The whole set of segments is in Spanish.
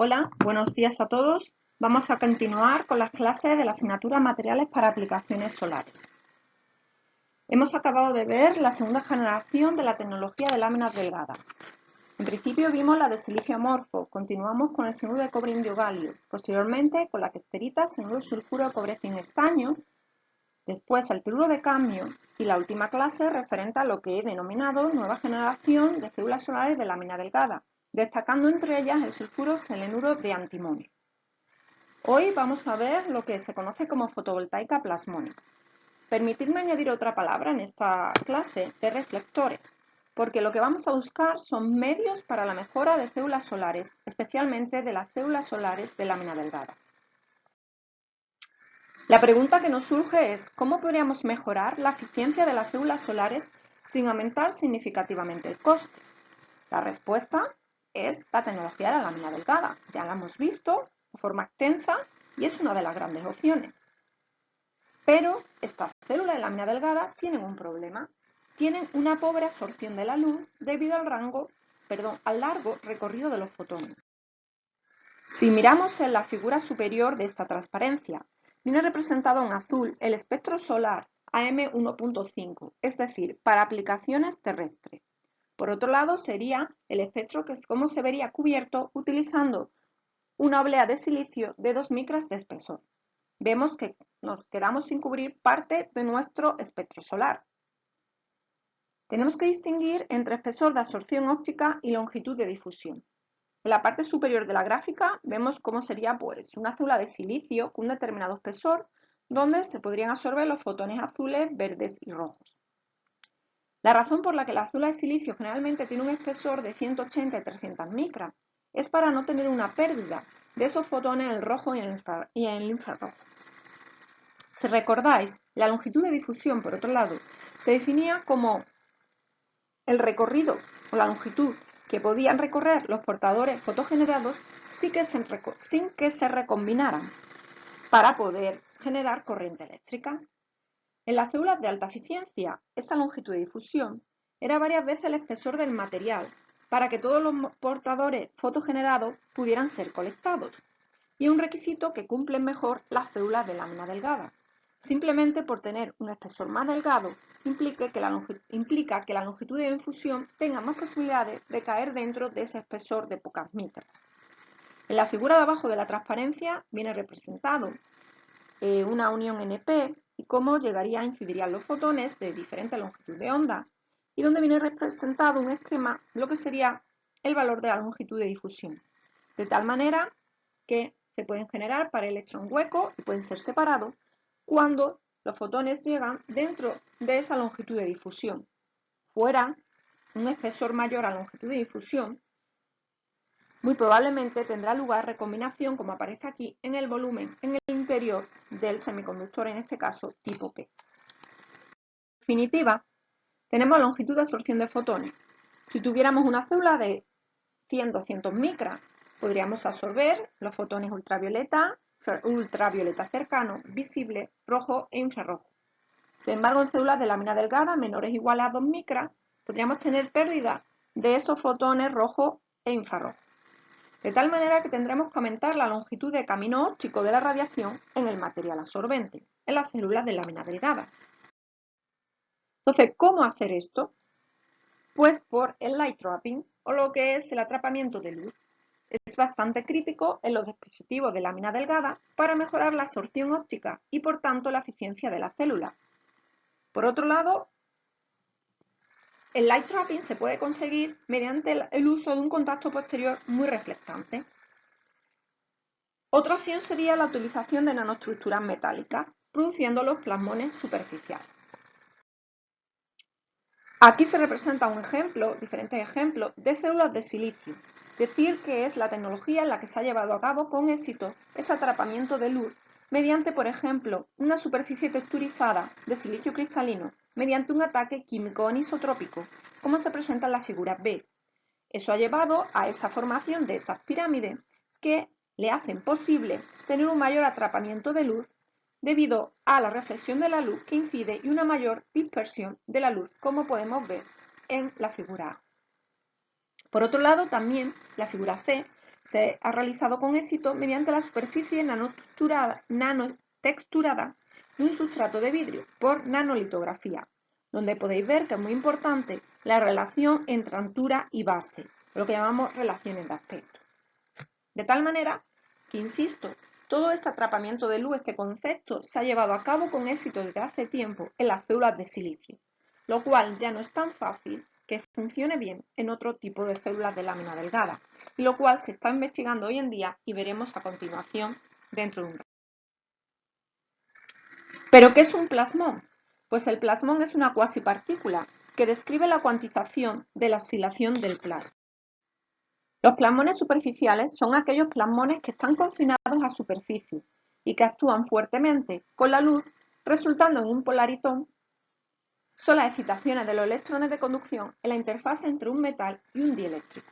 Hola, buenos días a todos. Vamos a continuar con las clases de la asignatura Materiales para aplicaciones solares. Hemos acabado de ver la segunda generación de la tecnología de láminas delgadas. En principio vimos la de silicio amorfo, continuamos con el cianuro de cobre indio galio, posteriormente con la questerita, cianuro sulfuro de cobre sin estaño, después el teluro de cadmio y la última clase referente a lo que he denominado nueva generación de células solares de lámina delgada, destacando entre ellas el sulfuro selenuro de antimonio. Hoy vamos a ver lo que se conoce como fotovoltaica plasmónica. Permitidme añadir otra palabra en esta clase de reflectores, porque lo que vamos a buscar son medios para la mejora de células solares, especialmente de las células solares de lámina delgada. La pregunta que nos surge es, ¿cómo podríamos mejorar la eficiencia de las células solares sin aumentar significativamente el coste? La respuesta es la tecnología de la lámina delgada. Ya la hemos visto de forma extensa y es una de las grandes opciones. Pero estas células de lámina delgada tienen un problema. Tienen una pobre absorción de la luz debido al largo recorrido de los fotones. Si miramos en la figura superior de esta transparencia, viene representado en azul el espectro solar AM1.5, es decir, para aplicaciones terrestres. Por otro lado, sería el espectro que es como se vería cubierto utilizando una oblea de silicio de 2 micras de espesor. Vemos que nos quedamos sin cubrir parte de nuestro espectro solar. Tenemos que distinguir entre espesor de absorción óptica y longitud de difusión. En la parte superior de la gráfica vemos cómo sería una célula de silicio con un determinado espesor donde se podrían absorber los fotones azules, verdes y rojos. La razón por la que la célula de silicio generalmente tiene un espesor de 180 y 300 micras es para no tener una pérdida de esos fotones en el rojo y en el infrarrojo. Si recordáis, la longitud de difusión, por otro lado, se definía como el recorrido o la longitud que podían recorrer los portadores fotogenerados sin que se recombinaran para poder generar corriente eléctrica. En las células de alta eficiencia, esa longitud de difusión era varias veces el espesor del material para que todos los portadores fotogenerados pudieran ser colectados. Y es un requisito que cumplen mejor las células de lámina delgada. Simplemente por tener un espesor más delgado implica que la longitud de difusión tenga más posibilidades de caer dentro de ese espesor de pocas micras. En la figura de abajo de la transparencia viene representado una unión NP y cómo incidirían los fotones de diferente longitud de onda y donde viene representado un esquema lo que sería el valor de la longitud de difusión, de tal manera que se pueden generar para electrón hueco y pueden ser separados cuando los fotones llegan dentro de esa longitud de difusión. Fuera un espesor mayor a la longitud de difusión, muy probablemente tendrá lugar recombinación, como aparece aquí, en el volumen, en el interior del semiconductor, en este caso tipo P. En definitiva, tenemos longitud de absorción de fotones. Si tuviéramos una célula de 100-200 micras, podríamos absorber los fotones ultravioleta cercano, visible, rojo e infrarrojo. Sin embargo, en células de lámina delgada menores o iguales a 2 micras, podríamos tener pérdida de esos fotones rojo e infrarrojo. De tal manera que tendremos que aumentar la longitud de camino óptico de la radiación en el material absorbente, en las células de lámina delgada. Entonces, ¿cómo hacer esto? Pues por el light trapping, o lo que es el atrapamiento de luz. Es bastante crítico en los dispositivos de lámina delgada para mejorar la absorción óptica y por tanto la eficiencia de la célula. Por otro lado, el light trapping se puede conseguir mediante el uso de un contacto posterior muy reflectante. Otra opción sería la utilización de nanoestructuras metálicas, produciendo los plasmones superficiales. Aquí se representa diferentes ejemplos de células de silicio, decir que es la tecnología en la que se ha llevado a cabo con éxito ese atrapamiento de luz mediante, por ejemplo, una superficie texturizada de silicio cristalino mediante un ataque químico anisotrópico, como se presenta en la figura B. Eso ha llevado a esa formación de esas pirámides que le hacen posible tener un mayor atrapamiento de luz debido a la reflexión de la luz que incide y una mayor dispersión de la luz, como podemos ver en la figura A. Por otro lado, también la figura C se ha realizado con éxito mediante la superficie nanotexturada de un sustrato de vidrio por nanolitografía, donde podéis ver que es muy importante la relación entre altura y base, lo que llamamos relaciones de aspecto. De tal manera que, insisto, todo este atrapamiento de luz, este concepto, se ha llevado a cabo con éxito desde hace tiempo en las células de silicio, lo cual ya no es tan fácil que funcione bien en otro tipo de células de lámina delgada, y lo cual se está investigando hoy en día y veremos a continuación dentro de un rato. ¿Pero qué es un plasmón? Pues el plasmón es una cuasipartícula que describe la cuantización de la oscilación del plasma. Los plasmones superficiales son aquellos plasmones que están confinados a superficie y que actúan fuertemente con la luz, resultando en un polaritón. Son las excitaciones de los electrones de conducción en la interfaz entre un metal y un dieléctrico.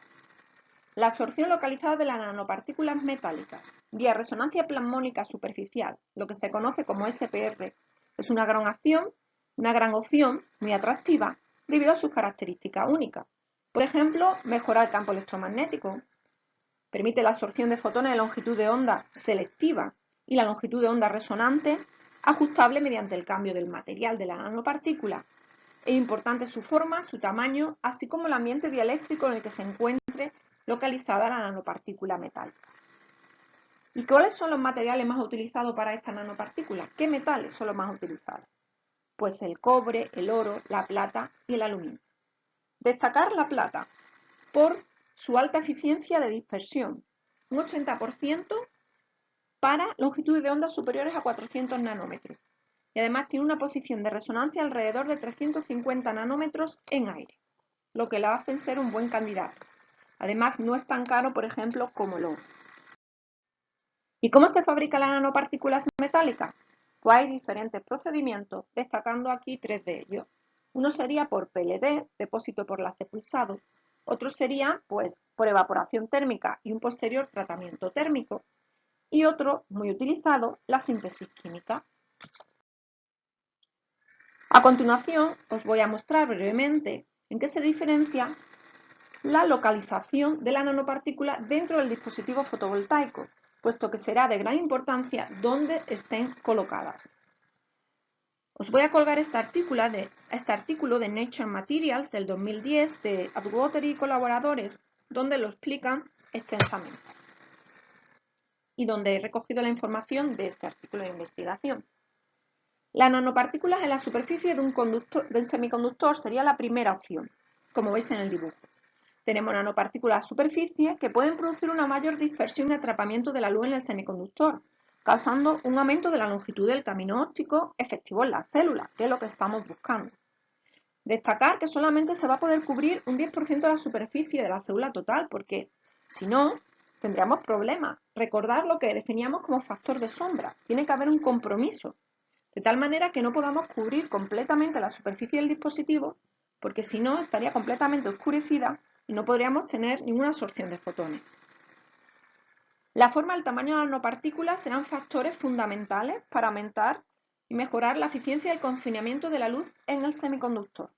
La absorción localizada de las nanopartículas metálicas vía resonancia plasmónica superficial, lo que se conoce como SPR, es una gran opción muy atractiva debido a sus características únicas. Por ejemplo, mejora el campo electromagnético, permite la absorción de fotones de longitud de onda selectiva y la longitud de onda resonante ajustable mediante el cambio del material de la nanopartícula. Es importante su forma, su tamaño, así como el ambiente dieléctrico en el que se encuentre localizada la nanopartícula metálica. ¿Y cuáles son los materiales más utilizados para estas nanopartículas? ¿Qué metales son los más utilizados? Pues el cobre, el oro, la plata y el aluminio. Destacar la plata por su alta eficiencia de dispersión, un 80% para longitudes de onda superiores a 400 nanómetros. Y además tiene una posición de resonancia alrededor de 350 nanómetros en aire, lo que la hace ser un buen candidato. Además, no es tan caro, por ejemplo, como el oro. ¿Y cómo se fabrican las nanopartículas metálicas? Pues hay diferentes procedimientos, destacando aquí 3 de ellos. Uno sería por PLD, depósito por láser pulsado. Otro sería, pues, por evaporación térmica y un posterior tratamiento térmico. Y otro, muy utilizado, la síntesis química. A continuación, os voy a mostrar brevemente en qué se diferencia la localización de la nanopartícula dentro del dispositivo fotovoltaico, puesto que será de gran importancia dónde estén colocadas. Os voy a colgar este artículo de Nature Materials del 2010 de Atwater y colaboradores, donde lo explican extensamente y donde he recogido la información de este artículo de investigación. Las nanopartículas en la superficie del semiconductor sería la primera opción, como veis en el dibujo. Tenemos nanopartículas a superficie que pueden producir una mayor dispersión y atrapamiento de la luz en el semiconductor, causando un aumento de la longitud del camino óptico efectivo en las células, que es lo que estamos buscando. Destacar que solamente se va a poder cubrir un 10% de la superficie de la célula total, porque si no, tendríamos problemas. Recordar lo que definíamos como factor de sombra. Tiene que haber un compromiso, de tal manera que no podamos cubrir completamente la superficie del dispositivo, porque si no, estaría completamente oscurecida y no podríamos tener ninguna absorción de fotones. La forma y el tamaño de las nanopartículas serán factores fundamentales para aumentar y mejorar la eficiencia del confinamiento de la luz en el semiconductor.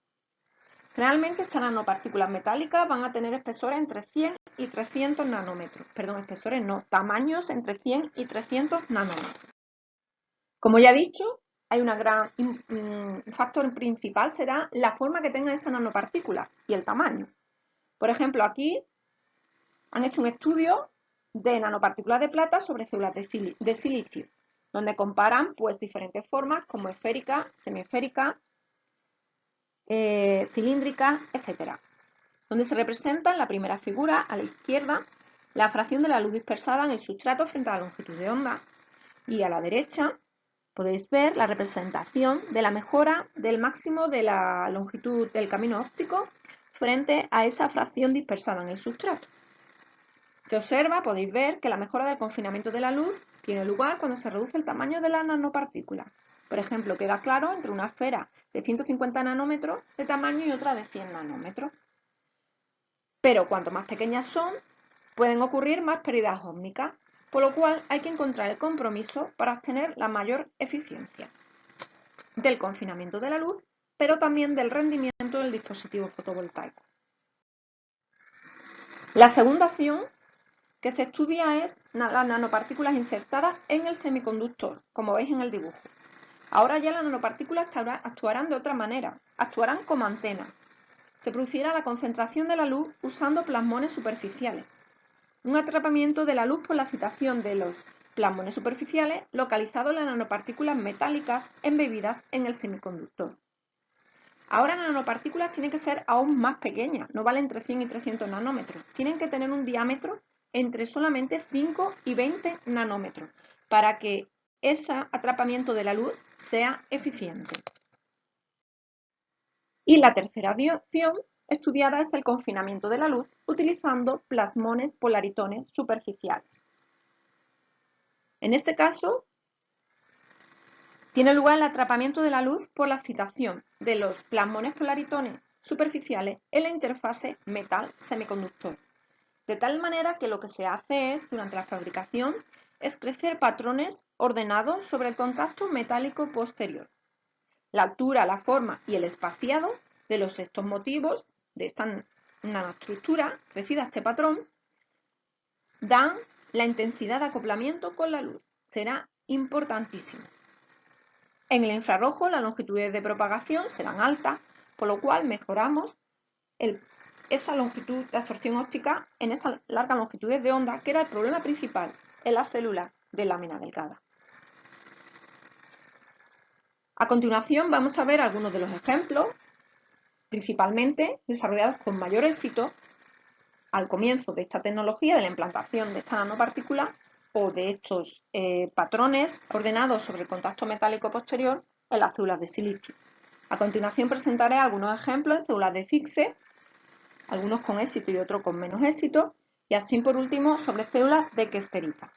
Generalmente estas nanopartículas metálicas van a tener espesores entre 100 y 300 nanómetros. Perdón, espesores no, tamaños entre 100 y 300 nanómetros. Como ya he dicho, hay un factor principal será la forma que tenga esa nanopartícula y el tamaño. Por ejemplo, aquí han hecho un estudio de nanopartículas de plata sobre células de silicio, donde comparan pues, diferentes formas como esférica, semiesférica, cilíndrica, etc. Donde se representa en la primera figura, a la izquierda, la fracción de la luz dispersada en el sustrato frente a la longitud de onda, y a la derecha podéis ver la representación de la mejora del máximo de la longitud del camino óptico frente a esa fracción dispersada en el sustrato. Se observa, podéis ver, que la mejora del confinamiento de la luz tiene lugar cuando se reduce el tamaño de la nanopartícula. Por ejemplo, queda claro entre una esfera de 150 nanómetros de tamaño y otra de 100 nanómetros. Pero cuanto más pequeñas son, pueden ocurrir más pérdidas ópticas, por lo cual hay que encontrar el compromiso para obtener la mayor eficiencia del confinamiento de la luz, pero también del rendimiento del dispositivo fotovoltaico. La segunda opción que se estudia es las nanopartículas insertadas en el semiconductor, como veis en el dibujo. Ahora ya las nanopartículas actuarán de otra manera, actuarán como antenas. Se producirá la concentración de la luz usando plasmones superficiales. Un atrapamiento de la luz por la excitación de los plasmones superficiales localizados en las nanopartículas metálicas embebidas en el semiconductor. Ahora las nanopartículas tienen que ser aún más pequeñas, no valen entre 100 y 300 nanómetros. Tienen que tener un diámetro entre solamente 5 y 20 nanómetros para que ese atrapamiento de la luz sea eficiente. Y la tercera opción estudiada es el confinamiento de la luz utilizando plasmones polaritones superficiales. En este caso, tiene lugar el atrapamiento de la luz por la excitación de los plasmones polaritones superficiales en la interfase metal-semiconductor. De tal manera que lo que se hace es, durante la fabricación, es crecer patrones ordenados sobre el contacto metálico posterior. La altura, la forma y el espaciado de estos motivos de esta nanoestructura crecida a este patrón dan la intensidad de acoplamiento con la luz. Será importantísimo. En el infrarrojo las longitudes de propagación serán altas, por lo cual mejoramos esa longitud de absorción óptica en esas largas longitudes de onda, que era el problema principal en las células de lámina delgada. A continuación vamos a ver algunos de los ejemplos, principalmente desarrollados con mayor éxito al comienzo de esta tecnología, de la implantación de esta nanopartícula o de estos patrones ordenados sobre el contacto metálico posterior en las células de silicio. A continuación presentaré algunos ejemplos en células de Fixe, algunos con éxito y otros con menos éxito, y así por último sobre células de Kesterita.